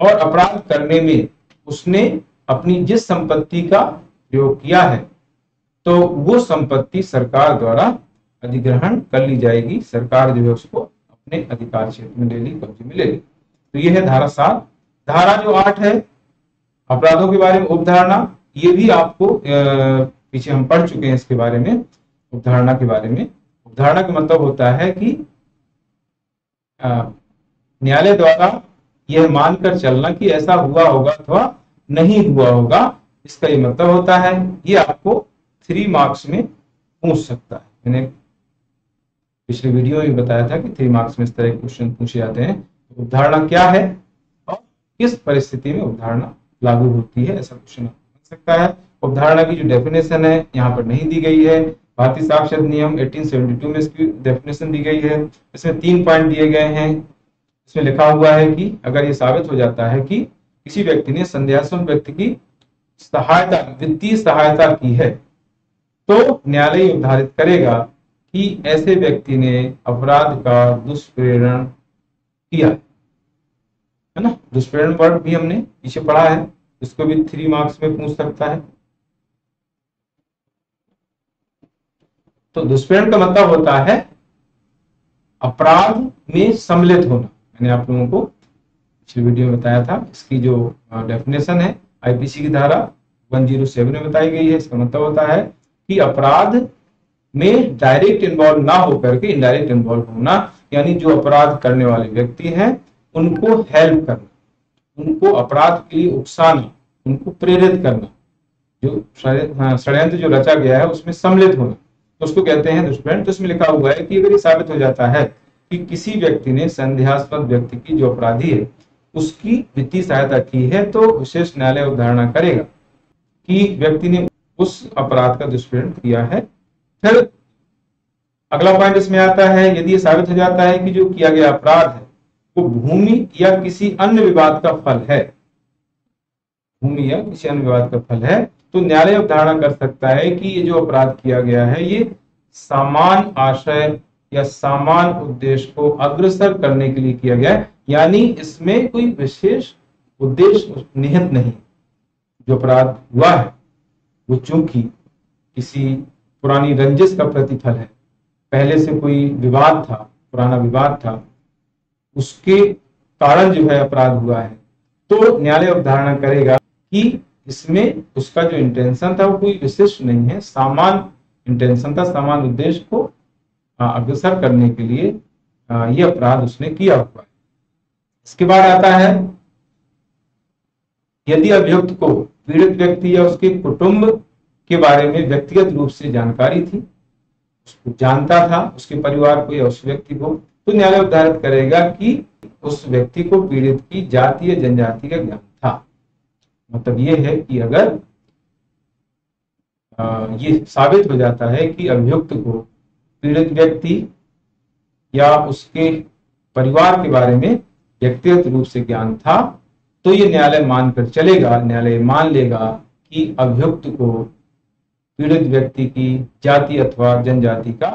और अपराध करने में उसने अपनी जिस संपत्ति का प्रयोग किया है तो वो संपत्ति सरकार द्वारा अधिग्रहण कर ली जाएगी, सरकार जो है उसको अपने अधिकार क्षेत्र में ले ली, कब्जे में ले ली। तो ये है धारा 7। धारा जो 8 है अपराधों के बारे में उपधारणा, ये भी आपको पीछे हम पढ़ चुके हैं इसके बारे में, उपधारणा के बारे में। उपधारणा का मतलब होता है कि न्यायालय द्वारा यह मानकर चलना कि ऐसा हुआ होगा अथवा नहीं हुआ होगा, इसका ये मतलब होता है। ये आपको 3 मार्क्स में पूछ सकता है। मैंने पिछले वीडियो में बताया था कि 3 मार्क्स में इस तरह के क्वेश्चन पूछे जाते हैं। उपधारणा क्या है और किस परिस्थिति में उपधारणा लागू होती है, ऐसा क्वेश्चन बन सकता है। उपधारणा की जो डेफिनेशन है यहाँ पर नहीं दी गई है। भारतीय साक्ष्य अधिनियम 1872 में इसकी डेफिनेशन दी गई है। इसमें 3 पॉइंट दिए गए हैं। इसमें लिखा हुआ है कि अगर ये साबित हो जाता है कि किसी व्यक्ति ने संदेहास्पद व्यक्ति की सहायता, वित्तीय सहायता की है, तो न्यायालय निर्धारित करेगा कि ऐसे व्यक्ति ने अपराध का दुष्प्रेरण किया है ना। दुष्प्रेरण वर्ड भी हमने पीछे पढ़ा है, इसको भी 3 मार्क्स में पूछ सकता है। तो दुष्प्रेरण का मतलब होता है अपराध में सम्मिलित होना। मैंने आप लोगों को पिछले वीडियो में बताया था। इसकी जो डेफिनेशन है आईपीसी की धारा 107 में बताई गई है। इसका मतलब होता है कि अपराध में डायरेक्ट इन्वॉल्व ना होकर के इनडायरेक्ट इन्वॉल्व होना, यानी जो अपराध करने वाले व्यक्ति हैं उनको हेल्प करना, उनको अपराध के लिए उकसाना, उनको प्रेरित करना, जो षड्यंत्र जो रचा गया है उसमें सम्मिलित होना, तो उसको कहते हैं दुष्प्रेरण। तो इसमें लिखा हुआ है कि अगर ये साबित हो जाता है कि किसी व्यक्ति ने संदेहास्पद व्यक्ति की, जो अपराधी है, उसकी वित्तीय सहायता की है, तो विशेष न्यायालय अवधारणा करेगा कि व्यक्ति ने उस अपराध का दुष्प्रेरण किया है। फिर अगला पॉइंट इसमें आता है, यदि ये साबित हो जाता है कि जो किया गया अपराध है वो भूमि या किसी अन्य विवाद का फल है, भूमि या किसी अन्य विवाद का फल है, तो न्यायालय अवधारणा कर सकता है कि ये जो अपराध किया गया है ये समान आशय या समान उद्देश्य को अग्रसर करने के लिए किया गया है, यानी इसमें कोई विशेष उद्देश्य निहित नहीं। जो अपराध हुआ है वो चूंकि किसी पुरानी रंजिश का प्रतिफल है, पहले से कोई विवाद था, पुराना विवाद था, उसके कारण जो है अपराध हुआ है, तो न्यायालय अवधारणा करेगा कि इसमें उसका जो इंटेंशन था वो कोई विशिष्ट नहीं है, समान इंटेंशन था, समान उद्देश्य को अग्रसर करने के लिए ये अपराध उसने किया हुआ है। इसके बाद आता है, यदि अभियुक्त को पीड़ित व्यक्ति या उसके कुटुंब के बारे में व्यक्तिगत रूप से जानकारी थी, उसको जानता था, उसके परिवार को या उस व्यक्ति को, तो न्यायालय अवधारित करेगा कि उस व्यक्ति को पीड़ित की जाति या जनजाति का ज्ञान था। मतलब ये है कि अगर ये साबित हो जाता है कि अभियुक्त को पीड़ित व्यक्ति या उसके परिवार के बारे में व्यक्तिगत रूप से ज्ञान था, तो ये न्यायालय मानकर चलेगा, न्यायालय मान लेगा कि अभियुक्त को पीड़ित व्यक्ति की जाति अथवा जनजाति का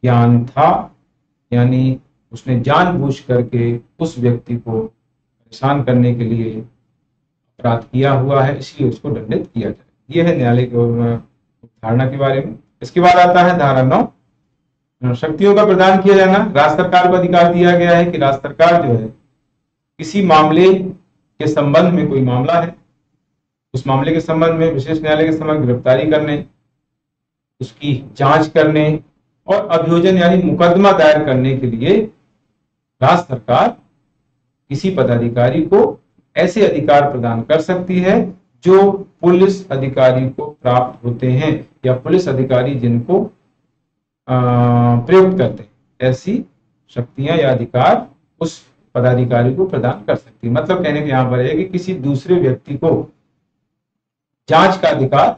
ज्ञान था, यानी उसने जानबूझ करके उस व्यक्ति को परेशान करने के लिए अपराध किया हुआ है, इसलिए उसको दंडित किया जाए। यह है न्यायालय की धारणा के बारे में। इसके बाद आता है धारा 9, शक्तियों का प्रदान किया जाना। राज्य सरकार को अधिकार दिया गया है कि राज्य सरकार जो है किसी मामले के संबंध में, कोई मामला है, उस मामले के संबंध में विशेष न्यायालय के समक्ष गिरफ्तारी करने, उसकी जांच करने और अभियोजन यानी मुकदमा दायर करने के लिए राज्य सरकार किसी पदाधिकारी को ऐसे अधिकार प्रदान कर सकती है जो पुलिस अधिकारी को प्राप्त होते हैं या पुलिस अधिकारी जिनको प्रयुक्त करते हैं। ऐसी शक्तियां या अधिकार उस पदाधिकारी को प्रदान कर सकती है। मतलब कहने के यहां पर है कि किसी दूसरे व्यक्ति को जांच का अधिकार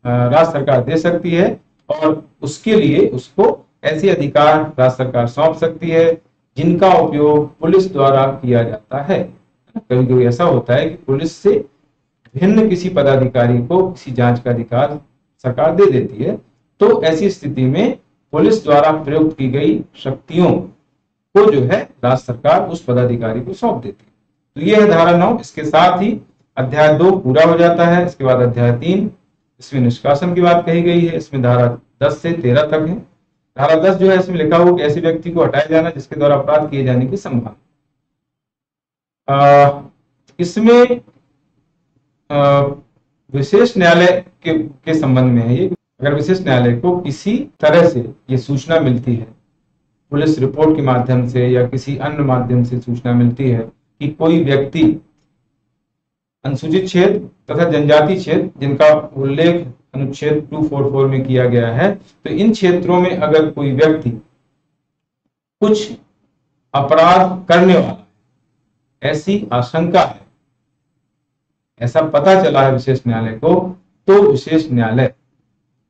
राज्य सरकार दे सकती है और उसके लिए उसको ऐसे अधिकार राज्य सरकार सौंप सकती है जिनका उपयोग पुलिस द्वारा किया जाता है। कभी कभी ऐसा होता है कि पुलिस से भिन्न किसी पदाधिकारी को किसी जांच का अधिकार सरकार दे देती है, तो ऐसी स्थिति में पुलिस द्वारा प्रयुक्त की गई शक्तियों को जो है राज्य सरकार उस पदाधिकारी को सौंप देती है। तो यह है धारा 9। इसके साथ ही अध्याय 2 पूरा हो जाता है। इसके बाद अध्याय 3, इसमें निष्कासन की बात कही गई है। इसमें धारा 10 से 13 तक है। धारा 10 जो है इसमें लिखा हुआ कि ऐसे व्यक्ति को हटाया जाना जिसके द्वारा अपराध किए जाने की संभावना। इसमें विशेष न्यायालय के संबंध में है ये। अगर विशेष न्यायालय को किसी तरह से ये सूचना मिलती है, पुलिस रिपोर्ट के माध्यम से या किसी अन्य माध्यम से सूचना मिलती है कि कोई व्यक्ति अनुसूचित क्षेत्र तथा जनजाति क्षेत्र जिनका उल्लेख अनुच्छेद 244 में किया गया है, तो इन क्षेत्रों में अगर कोई व्यक्ति कुछ अपराध करने वाला है, ऐसी आशंका है, ऐसा पता चला है विशेष न्यायालय को, तो विशेष न्यायालय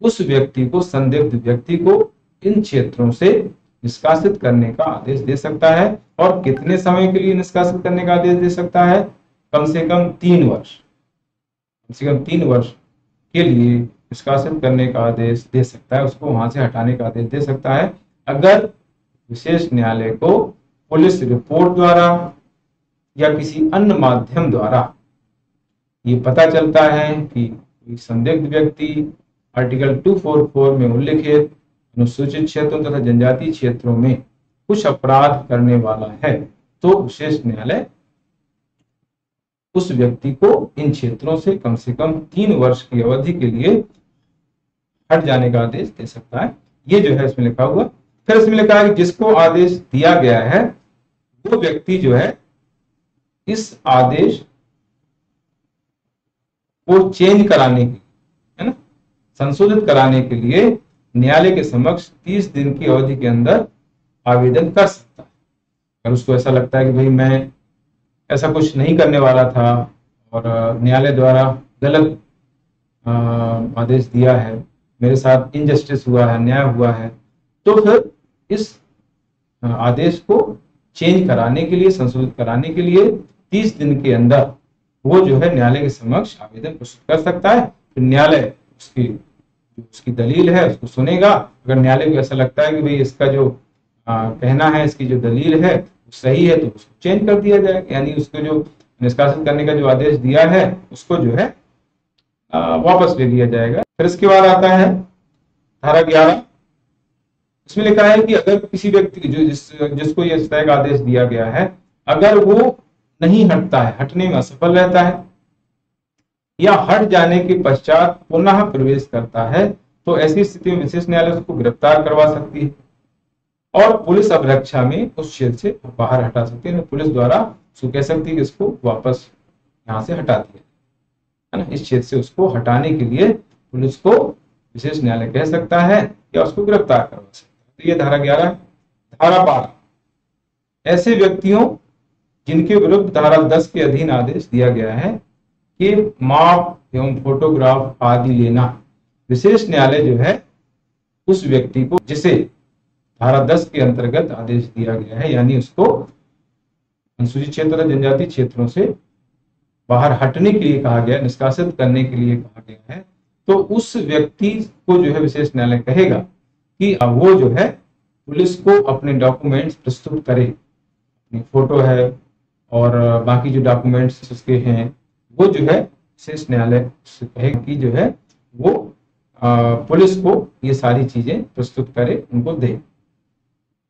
उस व्यक्ति को, संदिग्ध व्यक्ति को इन क्षेत्रों से निष्कासित करने का आदेश दे सकता है। और कितने समय के लिए निष्कासित करने का आदेश दे सकता है? कम से कम 3 वर्ष, कम से कम 3 वर्ष के लिए निष्कासित करने का आदेश दे सकता है, उसको वहां से हटाने का आदेश दे सकता है, अगर विशेष न्यायालय को पुलिस रिपोर्ट द्वारा या किसी अन्य माध्यम द्वारा ये पता चलता है कि कोई संदिग्ध व्यक्ति आर्टिकल 244 में उल्लिखित अनुसूचित क्षेत्रों तथा जनजातीय क्षेत्रों में कुछ अपराध करने वाला है, तो विशेष न्यायालय उस व्यक्ति को इन क्षेत्रों से कम 3 वर्ष की अवधि के लिए हट जाने का आदेश दे सकता है। ये जो है इसमें लिखा हुआ। फिर इसमें लिखा है कि जिसको आदेश दिया गया है वो व्यक्ति जो है इस आदेश को चेंज कराने की, है ना, संशोधित कराने के लिए न्यायालय के समक्ष 30 दिन की अवधि के अंदर आवेदन कर सकता है। अगर उसको ऐसा लगता है कि भाई मैं ऐसा कुछ नहीं करने वाला था और न्यायालय द्वारा गलत आदेश दिया है, मेरे साथ इनजस्टिस हुआ है, अन्याय हुआ है, तो फिर इस आदेश को चेंज कराने के लिए, संशोधित कराने के लिए 30 दिन के अंदर वो जो है न्यायालय के समक्ष आवेदन प्रस्तुत कर सकता है। फिर न्यायालय उसकी दलील है उसको सुनेगा। अगर न्यायालय को ऐसा लगता है कि भाई इसका जो कहना है, इसकी जो दलील है सही है, तो उसको चेंज कर दिया जाएगा, यानी उसको जो निष्कासित करने का जो आदेश दिया है उसको जो है वापस ले लिया जाएगा। फिर इसके बाद आता है धारा 11। इसमें लिखा है कि अगर किसी व्यक्ति जिसको यह सत्यायक आदेश दिया गया है, अगर वो नहीं हटता है, हटने में असफल रहता है या हट जाने के पश्चात पुनः प्रवेश करता है, तो ऐसी स्थिति में विशेष न्यायालय उसको गिरफ्तार करवा सकती है और पुलिस अभिरक्षा में उस क्षेत्र से बाहर हटा सकती है। पुलिस द्वारा उसको कह सकती है कि इसको वापस यहाँ से हटा दिया, है ना। इस क्षेत्र से उसको हटाने के लिए पुलिस को विशेष न्यायालय कह सकता है या उसको गिरफ्तार करवा सकता है। तो ये धारा 11। धारा 12, ऐसे व्यक्तियों जिनके विरुद्ध धारा 10 के अधीन आदेश दिया गया है कि माप एवं फोटोग्राफ आदि लेना, विशेष न्यायालय जो है उस व्यक्ति को जिसे धारा 10 के अंतर्गत आदेश दिया गया है, यानी उसको अनुसूचित क्षेत्र, जनजाति क्षेत्रों से बाहर हटने के लिए कहा गया, निष्कासित करने के लिए कहा गया है, तो उस व्यक्ति को जो है विशेष न्यायालय कहेगा कि वो जो है पुलिस को अपने डॉक्यूमेंट्स प्रस्तुत करे, अपनी फोटो है और बाकी जो डॉक्यूमेंट्स उसके हैं, वो जो है विशेष न्यायालय से कहेगा कि जो है वो पुलिस को ये सारी चीजें प्रस्तुत करे, उनको दे।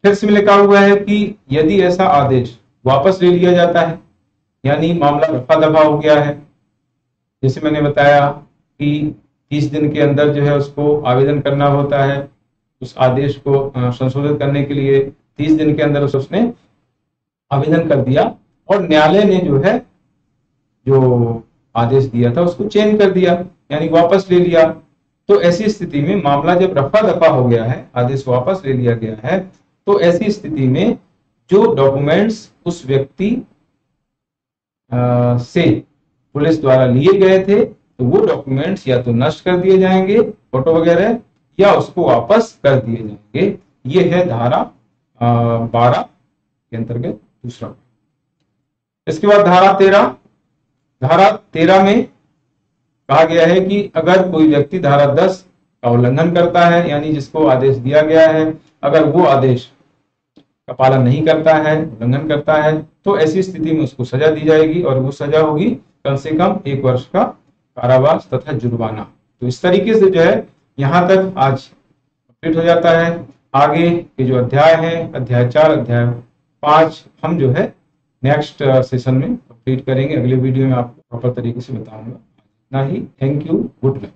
फिर इसमें लिखा हुआ है कि यदि ऐसा आदेश वापस ले लिया जाता है, यानी मामला रफा दफा हो गया है, जैसे मैंने बताया कि 30 दिन के अंदर जो है उसको आवेदन करना होता है, उस आदेश को संशोधित करने के लिए 30 दिन के अंदर उसने आवेदन कर दिया और न्यायालय ने जो है जो आदेश दिया था उसको चेंज कर दिया, यानी वापस ले लिया। तो ऐसी स्थिति में मामला जब रफा दफा हो गया है, आदेश वापस ले लिया गया है, तो ऐसी स्थिति में जो डॉक्यूमेंट्स उस व्यक्ति से पुलिस द्वारा लिए गए थे, तो वो डॉक्यूमेंट्स या तो नष्ट कर दिए जाएंगे, फोटो वगैरह, या उसको वापस कर दिए जाएंगे। ये है धारा 12 के अंतर्गत दूसरा। इसके बाद धारा 13। धारा 13 में कहा गया है कि अगर कोई व्यक्ति धारा 10 का उल्लंघन करता है, यानी जिसको आदेश दिया गया है, अगर वो आदेश का पालन नहीं करता है, उल्लंघन करता है, तो ऐसी स्थिति में उसको सजा दी जाएगी और वो सजा होगी कम से कम 1 वर्ष का कारावास तथा जुर्माना। तो इस तरीके से जो है यहाँ तक आज कंप्लीट हो जाता है। आगे के जो अध्याय है, अध्याय 4, अध्याय 5, हम जो है नेक्स्ट सेशन में कंप्लीट करेंगे। अगले वीडियो में आपको प्रॉपर तरीके से बताऊंगा। इतना ही। Thank you. Good luck.